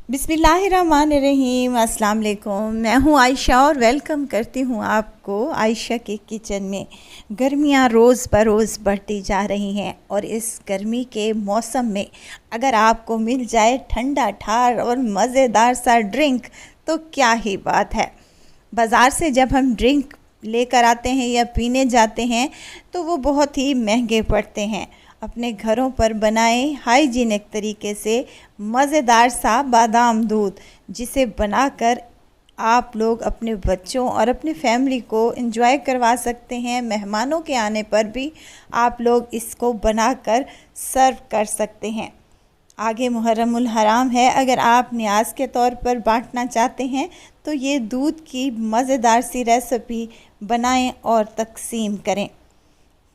बिस्मिल्लाहिर्रहमानिर्रहीम। अस्सलाम वालेकुम। मैं हूँ आयशा और वेलकम करती हूँ आपको आयशा के किचन में। गर्मियाँ रोज़ बरोज़ बढ़ती जा रही हैं और इस गर्मी के मौसम में अगर आपको मिल जाए ठंडा ठार और मज़ेदार सा ड्रिंक तो क्या ही बात है। बाज़ार से जब हम ड्रिंक लेकर आते हैं या पीने जाते हैं तो वो बहुत ही महंगे पड़ते हैं। अपने घरों पर बनाएं हाइजीनिक तरीके से मज़ेदार सा बादाम दूध, जिसे बनाकर आप लोग अपने बच्चों और अपनी फैमिली को एंजॉय करवा सकते हैं। मेहमानों के आने पर भी आप लोग इसको बनाकर सर्व कर सकते हैं। आगे मुहर्रमुल हराम है, अगर आप न्याज के तौर पर बांटना चाहते हैं तो ये दूध की मज़ेदार सी रेसिपी बनाएं और तकसीम करें।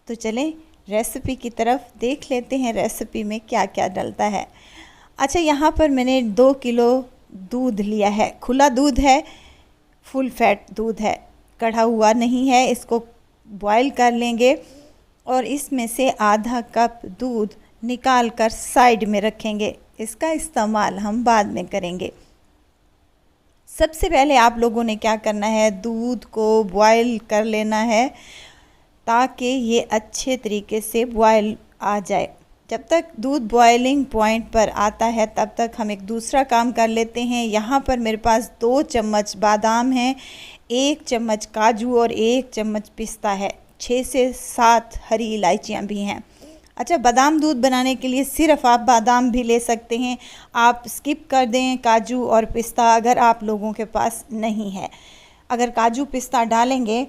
तो चलें रेसिपी की तरफ देख लेते हैं रेसिपी में क्या क्या डलता है। अच्छा, यहाँ पर मैंने 2 किलो दूध लिया है। खुला दूध है, फुल फैट दूध है, कढ़ा हुआ नहीं है। इसको बॉईल कर लेंगे और इसमें से आधा कप दूध निकाल कर साइड में रखेंगे। इसका इस्तेमाल हम बाद में करेंगे। सबसे पहले आप लोगों ने क्या करना है, दूध को बॉईल कर लेना है ताकि ये अच्छे तरीके से बॉयल आ जाए। जब तक दूध बॉइलिंग पॉइंट पर आता है तब तक हम एक दूसरा काम कर लेते हैं। यहाँ पर मेरे पास 2 चम्मच बादाम हैं, 1 चम्मच काजू और 1 चम्मच पिस्ता है, 6 से 7 हरी इलायचियाँ भी हैं। अच्छा, बादाम दूध बनाने के लिए सिर्फ आप बादाम भी ले सकते हैं, आप स्किप कर दें काजू और पिस्ता अगर आप लोगों के पास नहीं है। अगर काजू पिस्ता डालेंगे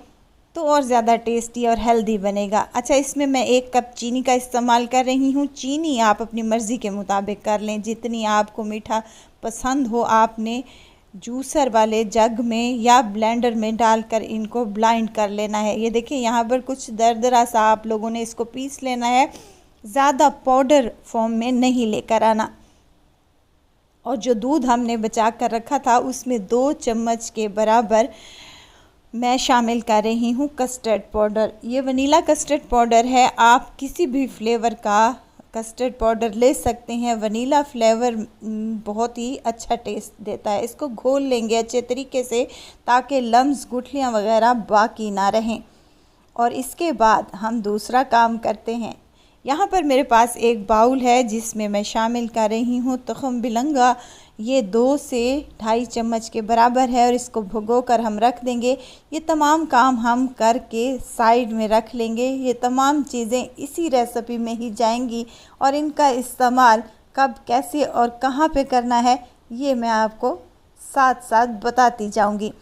तो और ज़्यादा टेस्टी और हेल्दी बनेगा। अच्छा, इसमें मैं 1 कप चीनी का इस्तेमाल कर रही हूँ। चीनी आप अपनी मर्ज़ी के मुताबिक कर लें, जितनी आपको मीठा पसंद हो। आपने जूसर वाले जग में या ब्लेंडर में डालकर इनको ब्लाइंड कर लेना है। ये देखिए यहाँ पर कुछ दरदरा सा आप लोगों ने इसको पीस लेना है, ज़्यादा पाउडर फॉर्म में नहीं लेकर आना। और जो दूध हमने बचा कर रखा था उसमें 2 चम्मच के बराबर मैं शामिल कर रही हूँ कस्टर्ड पाउडर। ये वनीला कस्टर्ड पाउडर है, आप किसी भी फ्लेवर का कस्टर्ड पाउडर ले सकते हैं। वनीला फ्लेवर बहुत ही अच्छा टेस्ट देता है। इसको घोल लेंगे अच्छे तरीके से ताकि लम्स गुठलियाँ वगैरह बाकी ना रहें। और इसके बाद हम दूसरा काम करते हैं। यहाँ पर मेरे पास एक बाउल है जिसमें मैं शामिल कर रही हूँ तख़म बिलंगा। ये 2 से 2.5 चम्मच के बराबर है और इसको भिगो कर हम रख देंगे। ये तमाम काम हम करके साइड में रख लेंगे। ये तमाम चीज़ें इसी रेसिपी में ही जाएंगी और इनका इस्तेमाल कब, कैसे और कहाँ पे करना है ये मैं आपको साथ साथ बताती जाऊंगी।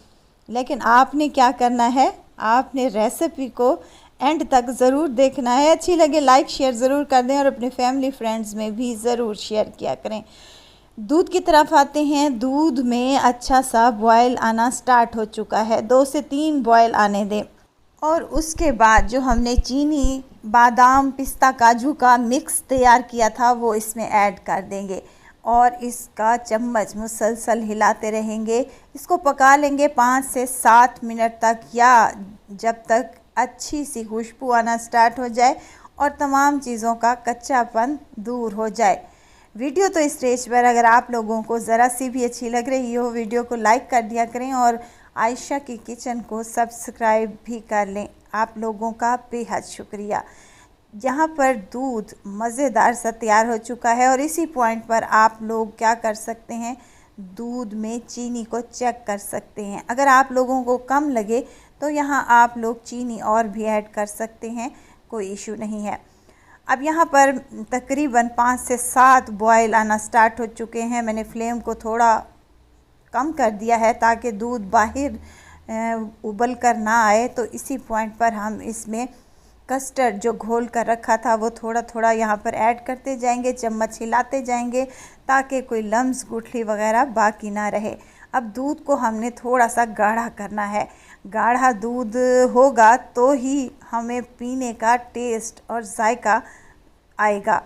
लेकिन आपने क्या करना है, आपने रेसिपी को एंड तक ज़रूर देखना है। अच्छी लगे लाइक शेयर ज़रूर कर दें और अपने फैमिली फ्रेंड्स में भी ज़रूर शेयर किया करें। दूध की तरफ आते हैं। दूध में अच्छा सा बॉयल आना स्टार्ट हो चुका है, 2 से 3 बॉयल आने दें। और उसके बाद जो हमने चीनी, बादाम, पिस्ता, काजू का मिक्स तैयार किया था वो इसमें ऐड कर देंगे और इसका चम्मच मुसलसल हिलाते रहेंगे। इसको पका लेंगे 5 से 7 मिनट तक, या जब तक अच्छी सी खुशबू आना स्टार्ट हो जाए और तमाम चीज़ों का कच्चापन दूर हो जाए। वीडियो तो इस स्टेज पर अगर आप लोगों को ज़रा सी भी अच्छी लग रही हो, वीडियो को लाइक कर दिया करें और आयशा की किचन को सब्सक्राइब भी कर लें। आप लोगों का बेहद शुक्रिया। यहाँ पर दूध मज़ेदार सा तैयार हो चुका है और इसी पॉइंट पर आप लोग क्या कर सकते हैं, दूध में चीनी को चेक कर सकते हैं। अगर आप लोगों को कम लगे तो यहाँ आप लोग चीनी और भी ऐड कर सकते हैं, कोई इशू नहीं है। अब यहाँ पर तकरीबन 5 से 7 बॉयल आना स्टार्ट हो चुके हैं। मैंने फ्लेम को थोड़ा कम कर दिया है ताकि दूध बाहर उबल कर ना आए। तो इसी पॉइंट पर हम इसमें कस्टर्ड जो घोल कर रखा था वो थोड़ा थोड़ा यहाँ पर ऐड करते जाएंगे, चम्मच हिलाते जाएंगे ताकि कोई लम्स, गुठली वगैरह बाकी ना रहे। अब दूध को हमने थोड़ा सा गाढ़ा करना है। गाढ़ा दूध होगा तो ही हमें पीने का टेस्ट और जायका आएगा।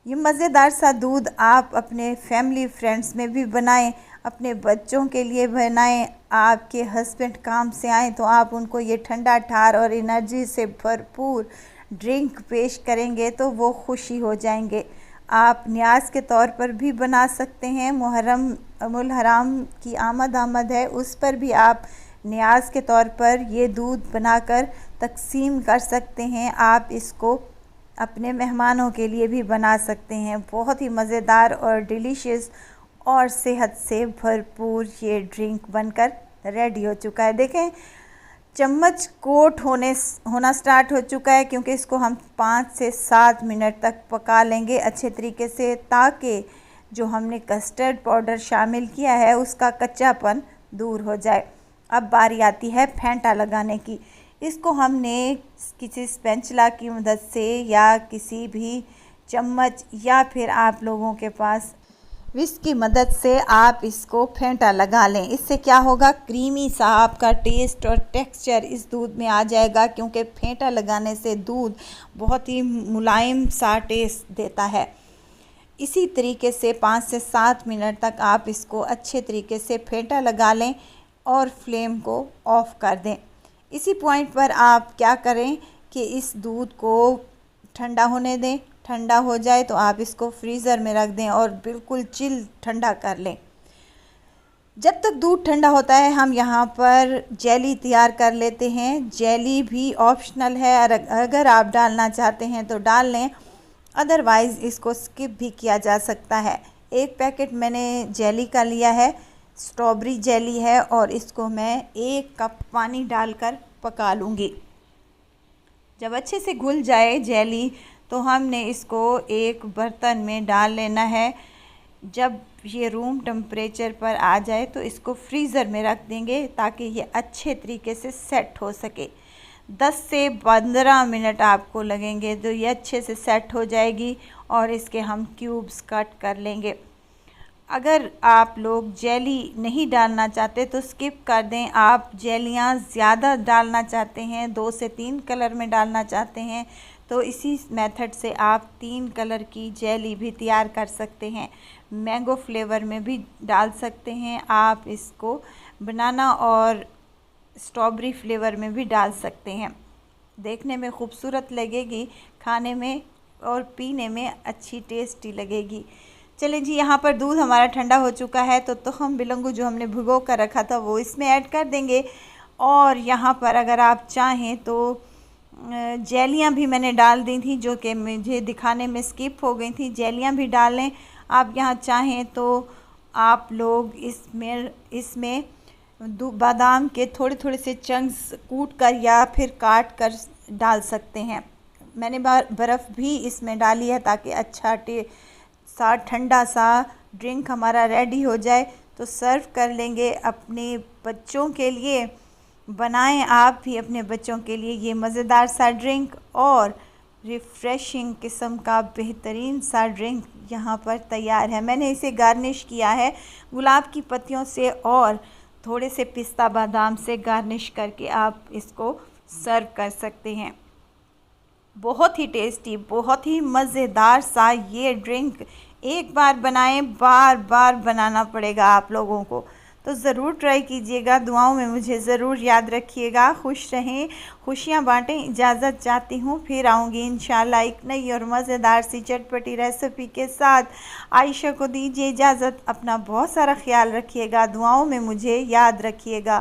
ये मज़ेदार सा दूध आप अपने फैमिली फ्रेंड्स में भी बनाएं, अपने बच्चों के लिए बनाएं। आपके हस्बैंड काम से आएँ तो आप उनको ये ठंडा ठार और एनर्जी से भरपूर ड्रिंक पेश करेंगे तो वो खुशी हो जाएंगे। आप न्याज के तौर पर भी बना सकते हैं। मुल हराम की आमद है, उस पर भी आप न्याज के तौर पर ये दूध बनाकर तकसीम कर सकते हैं। आप इसको अपने मेहमानों के लिए भी बना सकते हैं। बहुत ही मज़ेदार और डिलीशियस और सेहत से भरपूर ये ड्रिंक बनकर रेडी हो चुका है। देखें, चम्मच कोट होना स्टार्ट हो चुका है, क्योंकि इसको हम 5 से 7 मिनट तक पका लेंगे अच्छे तरीके से, ताकि जो हमने कस्टर्ड पाउडर शामिल किया है उसका कच्चापन दूर हो जाए। अब बारी आती है फेंटा लगाने की। इसको हमने किसी स्पैचुला की मदद से या किसी भी चम्मच या फिर आप लोगों के पास विस्क की मदद से आप इसको फेंटा लगा लें। इससे क्या होगा, क्रीमी सा आपका टेस्ट और टेक्सचर इस दूध में आ जाएगा, क्योंकि फेंटा लगाने से दूध बहुत ही मुलायम सा टेस्ट देता है। इसी तरीके से 5 से 7 मिनट तक आप इसको अच्छे तरीके से फेंटा लगा लें और फ्लेम को ऑफ़ कर दें। इसी पॉइंट पर आप क्या करें कि इस दूध को ठंडा होने दें। ठंडा हो जाए तो आप इसको फ्रीज़र में रख दें और बिल्कुल चिल ठंडा कर लें। जब तक दूध ठंडा होता है हम यहाँ पर जेली तैयार कर लेते हैं। जेली भी ऑप्शनल है, अगर आप डालना चाहते हैं तो डाल लें, अदरवाइज़ इसको स्किप भी किया जा सकता है। एक पैकेट मैंने जेली का लिया है, स्ट्रॉबेरी जेली है, और इसको मैं 1 कप पानी डालकर पका लूँगी। जब अच्छे से घुल जाए जेली तो हमने इसको एक बर्तन में डाल लेना है। जब ये रूम टेम्परेचर पर आ जाए तो इसको फ्रीज़र में रख देंगे, ताकि ये अच्छे तरीके से सेट हो सके। 10 से 15 मिनट आपको लगेंगे तो ये अच्छे से सेट हो जाएगी और इसके हम क्यूब्स कट कर लेंगे। अगर आप लोग जेली नहीं डालना चाहते तो स्किप कर दें। आप जेलियाँ ज़्यादा डालना चाहते हैं, 2 से 3 कलर में डालना चाहते हैं, तो इसी मेथड से आप 3 कलर की जेली भी तैयार कर सकते हैं। मैंगो फ्लेवर में भी डाल सकते हैं आप इसको, बनाना और स्ट्रॉबेरी फ्लेवर में भी डाल सकते हैं। देखने में खूबसूरत लगेगी, खाने में और पीने में अच्छी टेस्टी लगेगी। चलें जी, यहाँ पर दूध हमारा ठंडा हो चुका है, तो तुखम बिलंगू जो हमने भिगो कर रखा था वो इसमें ऐड कर देंगे। और यहाँ पर अगर आप चाहें तो जेलियाँ भी मैंने डाल दी थी, जो कि मुझे दिखाने में स्किप हो गई थी। जेलियाँ भी डाल लें आप यहाँ चाहें तो। आप लोग इसमें बादाम के थोड़े थोड़े से चंक्स कूट कर या फिर काट कर डाल सकते हैं। मैंने बर्फ़ भी इसमें डाली है, ताकि अच्छा ठंडा सा ड्रिंक हमारा रेडी हो जाए तो सर्व कर लेंगे अपने बच्चों के लिए। बनाएं आप भी अपने बच्चों के लिए ये मज़ेदार सा ड्रिंक, और रिफ़्रेशिंग किस्म का बेहतरीन सा ड्रिंक यहाँ पर तैयार है। मैंने इसे गार्निश किया है गुलाब की पत्तियों से और थोड़े से पिस्ता बादाम से गार्निश करके आप इसको सर्व कर सकते हैं। बहुत ही टेस्टी, बहुत ही मज़ेदार सा ये ड्रिंक एक बार बनाएं, बार बार बनाना पड़ेगा आप लोगों को, तो ज़रूर ट्राई कीजिएगा। दुआओं में मुझे ज़रूर याद रखिएगा। खुश रहें, खुशियाँ बांटें। इजाज़त चाहती हूँ, फिर आऊँगी इंशाल्लाह एक नई और मज़ेदार सी चटपटी रेसिपी के साथ। आयशा को दीजिए इजाज़त। अपना बहुत सारा ख्याल रखिएगा, दुआओं में मुझे याद रखिएगा।